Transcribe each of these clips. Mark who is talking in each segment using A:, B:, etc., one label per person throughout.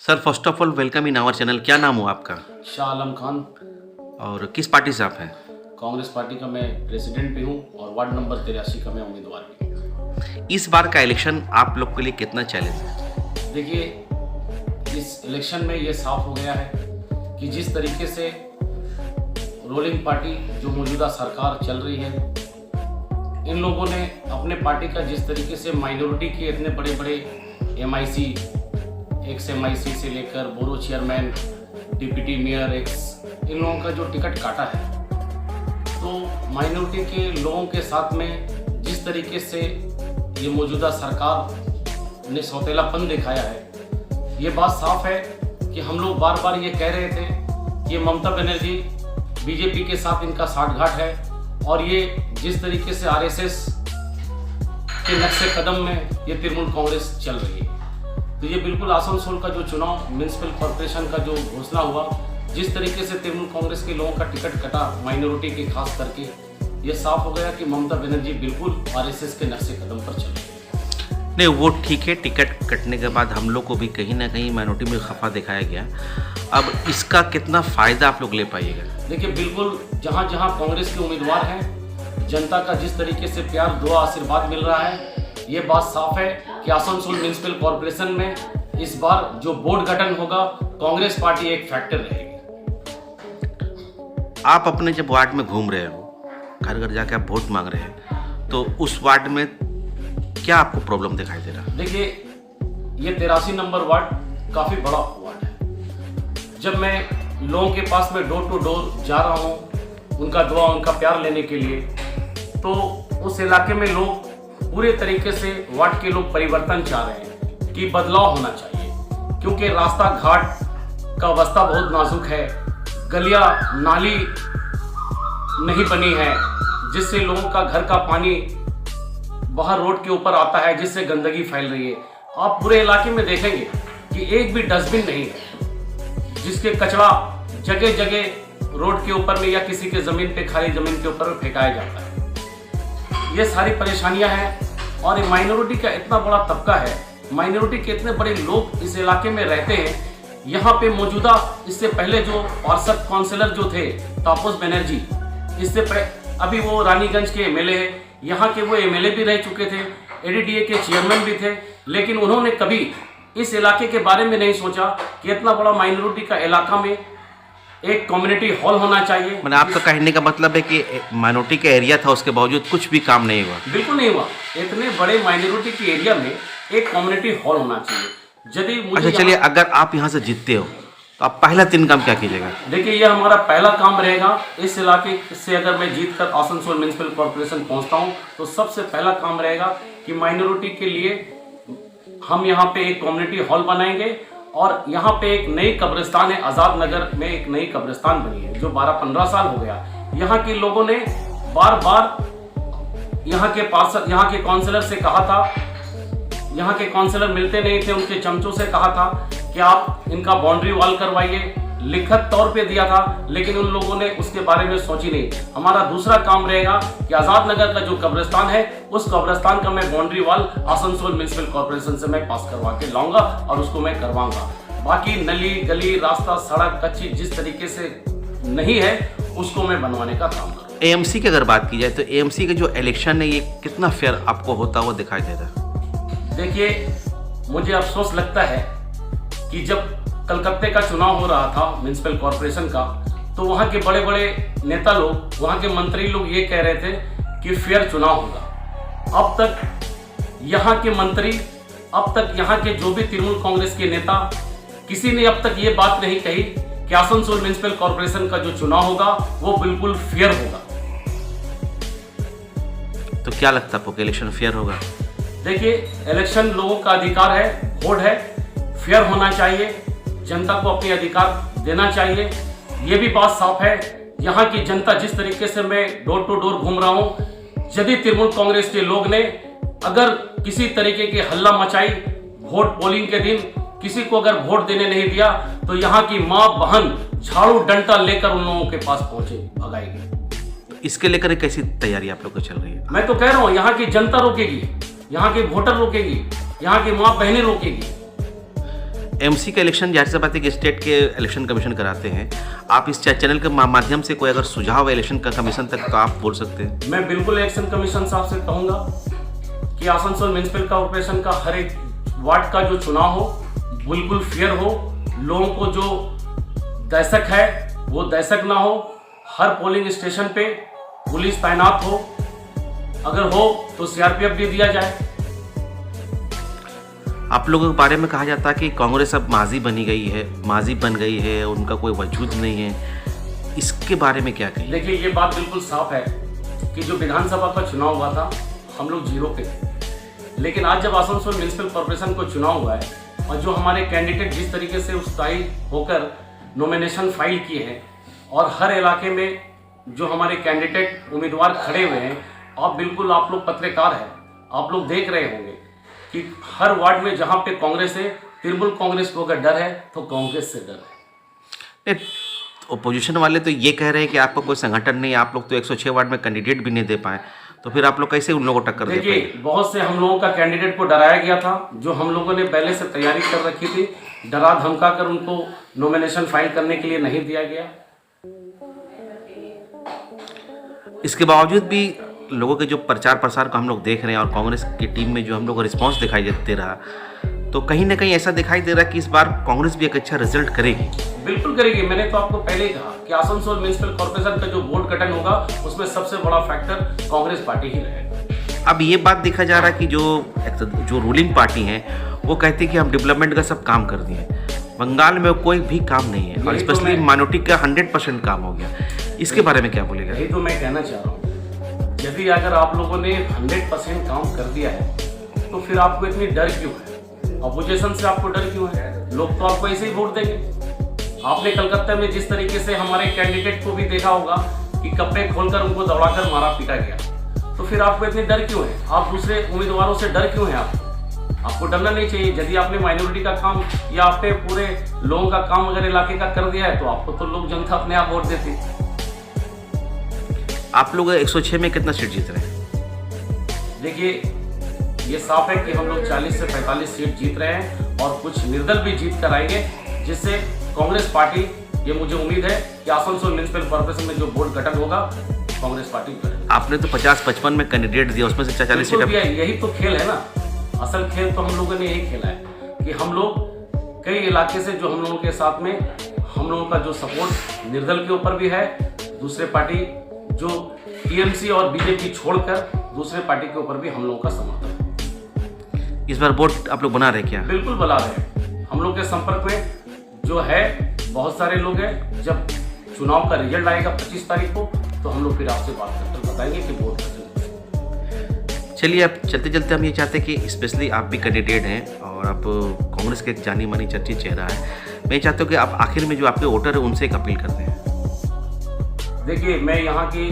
A: Sir first of all welcome in our channel. क्या नाम हो आपका
B: शाह आलम खान।
A: और किस पार्टी से आप हैं?
B: कांग्रेस पार्टी का मैं प्रेसिडेंट भी हूँ और वार्ड नंबर 83 का मैं उम्मीदवार भी हूँ।
A: इस बार का इलेक्शन आप लोग के लिए कितना चैलेंज है?
B: देखिए, इस इलेक्शन में ये साफ हो गया है कि जिस तरीके से रूलिंग पार्टी जो मौजूदा सरकार चल रही है, इन लोगों ने अपने पार्टी का जिस तरीके से माइनॉरिटी के इतने बड़े बड़े MIC, एक्स MIC से लेकर बोरो चेयरमैन, डिप्टी मेयर, इन लोगों का जो टिकट काटा है, तो माइनॉरिटी के लोगों के साथ में जिस तरीके से ये मौजूदा सरकार ने सौतेलापन दिखाया है, ये बात साफ है कि हम लोग बार बार ये कह रहे थे कि ममता बनर्जी बीजेपी के साथ इनका साठगांठ है और ये जिस तरीके से RSS के नक्शे कदम में ये तृणमूल कांग्रेस चल रही है, तो ये बिल्कुल आसनसोल का जो चुनाव म्युनिसिपल कॉर्पोरेशन का जो घोषणा हुआ, जिस तरीके से तृणमूल कांग्रेस के लोगों का टिकट कटा माइनॉरिटी के खास करके, ये साफ हो गया कि ममता बनर्जी बिल्कुल RSS के नक्शे कदम पर चल रही है।
A: नहीं, वो ठीक है, टिकट कटने के बाद हम लोग को भी कहीं ना कहीं माइनॉरिटी में खफा दिखाया गया। अब इसका कितना फ़ायदा आप लोग ले पाइएगा?
B: देखिए, बिल्कुल जहाँ जहाँ कांग्रेस के उम्मीदवार हैं, जनता का जिस तरीके से प्यार दुआ आशीर्वाद मिल रहा है, ये बात साफ है कि आसनसोल म्युनिसिपल कॉर्पोरेशन में इस बार जो बोर्ड गठन होगा, कांग्रेस पार्टी एक फैक्टर रहेगी।
A: आप अपने जब वार्ड में घूम रहे हो, घर घर जाके आप वोट मांग रहे हैं, तो उस वार्ड में क्या आपको प्रॉब्लम दिखाई दे रहा है?
B: देखिए, ये 83 नंबर वार्ड काफ़ी बड़ा वार्ड है। जब मैं लोगों के पास में डोर टू डोर जा रहा हूँ उनका दुआ उनका प्यार लेने के लिए, तो उस इलाके में लोग पूरे तरीके से वार्ड के लोग परिवर्तन चाह रहे हैं कि बदलाव होना चाहिए, क्योंकि रास्ता घाट का अवस्था बहुत नाजुक है, गलियां नाली नहीं बनी है, जिससे लोगों का घर का पानी बाहर रोड के ऊपर आता है, जिससे गंदगी फैल रही है। आप पूरे इलाके में देखेंगे कि एक भी डस्टबिन नहीं है, जिसके कचरा जगह जगह रोड के ऊपर में या किसी के जमीन पे, खाली जमीन के ऊपर फेंकाया जाता है। ये सारी परेशानियां हैं और माइनॉरिटी का इतना बड़ा तबका है, माइनॉरिटी के इतने बड़े लोग इस इलाके में रहते हैं। यहाँ पे मौजूदा इससे पहले जो पार्षद काउंसिलर जो थे तापस बनर्जी, इससे अभी वो रानीगंज के MLA है, यहाँ के वो MLA भी रह चुके थे, ADDA के चेयरमैन भी थे, लेकिन उन्होंने कभी इस इलाके के बारे में नहीं सोचा कि इतना बड़ा माइनॉरिटी का इलाका में एक कम्युनिटी हॉल होना चाहिए।
A: मैंने आपका कहने का मतलब है कि माइनॉरिटी का एरिया था, उसके बावजूद कुछ भी काम नहीं हुआ?
B: बिल्कुल नहीं हुआ। इतने बड़े माइनॉरिटी के एरिया में एक कम्युनिटी हॉल होना चाहिए। यदि मुझे
A: अच्छा चलिए, अगर आप यहाँ से जीतते हो तो आप पहला 3 काम क्या कीजिएगा?
B: देखिए, ये हमारा पहला काम रहेगा। इस इलाके से अगर मैं जीतकर आसनसोल म्युनिसिपल कॉर्पोरेशन पहुंचता हूं, तो सबसे पहला काम रहेगा कि माइनॉरिटी के लिए हम यहाँ पे एक कम्युनिटी हॉल बनाएंगे और यहाँ पे एक नई कब्रिस्तान है, आज़ाद नगर में एक नई कब्रिस्तान बनी है, जो 12-15 साल हो गया। यहाँ के लोगों ने बार बार यहाँ के पार्षद, यहाँ के काउंसिलर से कहा था, यहाँ के काउंसिलर मिलते नहीं थे, उनके चमचों से कहा था कि आप इनका बाउंड्री वॉल करवाइए, लिखित तौर पे दिया था, लेकिन उन लोगों ने उसके बारे में सोची नहीं। हमारा दूसरा काम रहेगा कि आज़ाद नगर का जो कब्रिस्तान है, उस कब्रिस्तान का मैं boundary wall Asansol municipal corporation से मैं पास करवा के लाऊंगा और उसको मैं करवाऊंगा। बाकी नली गली रास्ता सड़क कच्ची जिस तरीके से नहीं है, उसको मैं बनवाने का काम करूँगा।
A: AMC की अगर बात की जाए तो AMC का जो इलेक्शन है, ये कितना फेयर आपको होता हुआ दिखाई दे रहा है?
B: देखिए, मुझे अफसोस लगता है कि जब कलकत्ते का चुनाव हो रहा था म्युनिसिपल कॉर्पोरेशन का, तो वहाँ के बड़े बड़े नेता लोग, वहाँ के मंत्री लोग ये कह रहे थे कि फेयर चुनाव होगा। अब तक यहाँ के मंत्री, अब तक यहाँ के जो भी तृणमूल कांग्रेस के नेता, किसी ने अब तक ये बात नहीं कही कि आसनसोल म्युनिसिपल कॉर्पोरेशन का जो चुनाव होगा वो बिल्कुल फेयर होगा।
A: तो क्या लगता है आपको, इलेक्शन फेयर होगा?
B: देखिए, इलेक्शन लोगों का अधिकार है, वोट है, फेयर होना चाहिए, जनता को अपने अधिकार देना चाहिए। ये भी बात साफ है, यहाँ की जनता जिस तरीके से मैं डोर टू डोर घूम रहा हूँ, यदि तृणमूल कांग्रेस के लोग ने अगर किसी तरीके की हल्ला मचाई वोट पोलिंग के दिन, किसी को अगर वोट देने नहीं दिया, तो यहाँ की माँ बहन झाड़ू डंडा लेकर उन लोगों के पास पहुंचे, भगाएगी।
A: इसके लेकर कैसी तैयारी आप लोग को चल रही है?
B: मैं तो कह रहा हूँ, यहाँ की जनता रोकेगी, यहाँ के वोटर रोकेगी, यहाँ की माँ बहनें रोकेगी।
A: एमसी का इलेक्शन जाहिर सी बात है कि स्टेट के इलेक्शन कमीशन कराते हैं। आप इस चैनल के माध्यम से कोई अगर सुझाव है इलेक्शन का कमीशन तक तो आप बोल सकते हैं।
B: मैं बिल्कुल इलेक्शन कमीशन साहब से कहूँगा कि आसनसोल म्यूनिसिपल कॉर्पोरेशन का हर एक वार्ड का जो चुनाव हो बिल्कुल फेयर हो, लोगों को जो दहशत है वो दहशत ना हो, हर पोलिंग स्टेशन पे पुलिस तैनात हो, अगर हो तो सीआरपीएफ भी दिया जाए।
A: आप लोगों के बारे में कहा जाता है कि कांग्रेस अब माजी बन गई है, उनका कोई वजूद नहीं है, इसके बारे में क्या कहें?
B: देखिए, ये बात बिल्कुल साफ है कि जो विधानसभा का चुनाव हुआ था हम लोग जीरो पे थे, लेकिन आज जब आसनसोल म्यूनिसिपल कॉर्पोरेशन को चुनाव हुआ है और जो हमारे कैंडिडेट जिस तरीके से उत्साही होकर नॉमिनेशन फाइल किए हैं और हर इलाके में जो हमारे कैंडिडेट उम्मीदवार खड़े हुए हैं, आप लोग पत्रकार हैं, आप लोग देख रहे होंगे कि हर वार्ड में जहां पे कांग्रेस है, तृणमूल कांग्रेस को अगर डर है तो कांग्रेस से डर है।
A: ओपोजिशन वाले तो ये कह रहे हैं कि आपका कोई संगठन नहीं, आप लोग तो 106 वार्ड में कैंडिडेट भी नहीं दे पाए, तो फिर आप लोग कैसे उन लोगों को टक्कर दे पाए?
B: देखिए, बहुत से हम लोगों का कैंडिडेट को डराया गया था, जो हम लोगों ने पहले से तैयारी कर रखी थी, डरा धमका कर उनको नॉमिनेशन फाइल करने के लिए नहीं दिया गया।
A: इसके बावजूद भी लोगों के जो प्रचार प्रसार को हम लोग देख रहे हैं और कांग्रेस की टीम में जो हम लोग को रिस्पांस दिखाई दे रहा, तो कहीं ना कहीं ऐसा दिखाई दे रहा है कि इस बार कांग्रेस भी एक अच्छा रिजल्ट करेगी।
B: बिल्कुल करेगी। मैंने तो आपको पहले ही कहा कि आसनसोल म्यूनिसिपल कॉर्पोरेशन का जो बोर्ड गठन होगा उसमें सबसे बड़ा फैक्टर कांग्रेस पार्टी ही रहेगा।
A: अब ये बात देखा जा रहा है कि जो रूलिंग पार्टी है वो कहती है कि हम डेवलपमेंट का सब काम कर दिए, बंगाल में कोई भी काम नहीं है और स्पेशली माइनॉरिटी का 100% काम हो गया, इसके बारे में क्या बोलेगा?
B: यही तो मैं कहना चाह रहा हूँ, यदि अगर आप लोगों ने 100% काम कर दिया है तो फिर आपको इतनी डर क्यों है? अपोजिशन से आपको डर क्यों है? लोग तो आपको ऐसे ही वोट देंगे। आपने कलकत्ता में जिस तरीके से हमारे कैंडिडेट को भी देखा होगा कि कपड़े खोलकर उनको दौड़ाकर मारा पीटा गया, तो फिर आपको इतनी डर क्यों है? आप दूसरे उम्मीदवारों से डर क्यों है? आपको डरना नहीं चाहिए। यदि आपने माइनॉरिटी का काम या आपने पूरे लोगों का काम अगर इलाके का कर दिया है तो आपको तो लोग जनता अपने आप वोट देती।
A: आप लोग 106 में कितना सीट जीत रहे हैं?
B: देखिए, ये साफ है कि हम लोग 40 से 45 सीट जीत रहे हैं और कुछ निर्दल भी जीत कर आएंगे, जिससे कांग्रेस पार्टी, ये मुझे उम्मीद है कि आसनसोल म्यूनिसिपल कॉर्पोरेशन में जो बोर्ड गठन होगा कांग्रेस पार्टी करेगी।
A: आपने तो 50-55 में कैंडिडेट दिया, उसमें से 40 सीट।
B: यही तो खेल है ना, असल खेल तो हम लोगों ने यही खेला है कि हम लोग कई इलाके से जो हम लोगों के साथ में हम लोगों का जो सपोर्ट निर्दल के ऊपर भी है, दूसरे पार्टी जो टीएमसी और बीजेपी छोड़कर दूसरे पार्टी के ऊपर भी हम लोगों का समर्थन है।
A: इस बार वोट आप लोग बना रहे क्या?
B: बिल्कुल बना रहे। हम लोग के संपर्क में जो है बहुत सारे लोग हैं। जब चुनाव का रिजल्ट आएगा 25 तारीख को तो हम लोग फिर आपसे बात करके बताएंगे कि वोट।
A: चलिए, अब चलते चलते हम ये चाहते हैं कि स्पेशली आप भी कैंडिडेट हैं और आप कांग्रेस के एक जानी मानी चर्चित चेहरा है, मैं ये चाहता हूँ कि आप आखिर में जो आपके वोटर है उनसे एक अपील करते हैं।
B: देखिए, मैं यहाँ की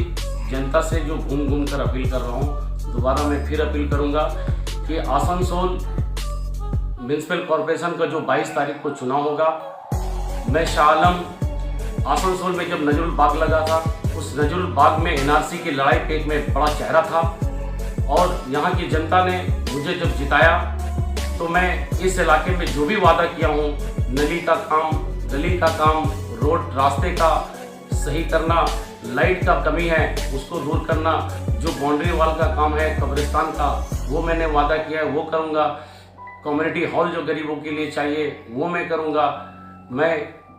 B: जनता से जो घूम कर अपील कर रहा हूँ, दोबारा मैं फिर अपील करूँगा कि आसनसोल म्यूनिसिपल कॉर्पोरेशन का जो 22 तारीख को चुनाव होगा, मैं शाह आलम आसनसोल में जब नजरुल बाग लगा था, उस नजरुल बाग में एनआरसी की लड़ाई पे एक में बड़ा चेहरा था और यहाँ की जनता ने मुझे जब जिताया तो मैं इस इलाके में जो भी वादा किया हूँ, गली का काम, रोड रास्ते का सही करना, लाइट का कमी है उसको दूर करना, जो बाउंड्री वाल का काम है कब्रिस्तान का वो मैंने वादा किया है वो करूँगा, कम्युनिटी हॉल जो गरीबों के लिए चाहिए वो मैं करूँगा, मैं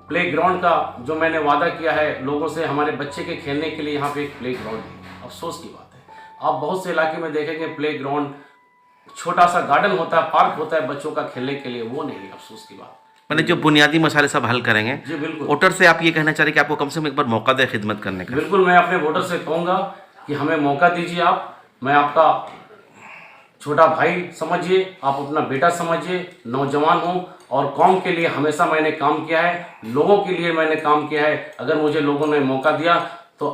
B: प्लेग्राउंड का जो मैंने वादा किया है लोगों से, हमारे बच्चे के खेलने के लिए यहाँ पे एक प्लेग्राउंड है। अफसोस की बात है, आप बहुत से इलाके में देखेंगे प्लेग्राउंड, छोटा सा गार्डन होता है, पार्क होता है बच्चों का खेलने के लिए, वो नहीं। अफसोस की बात,
A: मैंने जो बुनियादी मसाले सब हल करेंगे।
B: जी बिल्कुल।
A: वोटर से आप ये कहना चाह रहे हैं कि आपको कम से कम एक बार मौका दे खिदमत करने का?
B: बिल्कुल, मैं अपने वोटर से कहूँगा कि हमें मौका दीजिए आप, मैं आपका छोटा भाई समझिए, आप अपना बेटा समझिए, नौजवान हूँ और कौम के लिए हमेशा मैंने काम किया है, लोगों के लिए मैंने काम किया है। अगर मुझे लोगों ने मौका दिया तो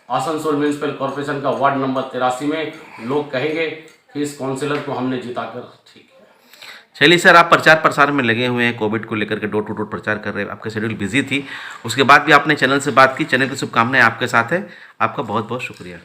B: आसनसोल म्यूनिसिपल कॉर्पोरेशन का वार्ड नंबर 83 में लोग कहेंगे कि इस काउंसिलर को हमने जिताकर ठीक है।
A: चलिए सर, आप प्रचार प्रसार में लगे हुए हैं, कोविड को लेकर के डोर टू डोर प्रचार कर रहे हैं, आपका शेड्यूल बिजी थी, उसके बाद भी आपने चैनल से बात की, चैनल की शुभकामनाएं आपके साथ है, आपका बहुत बहुत शुक्रिया।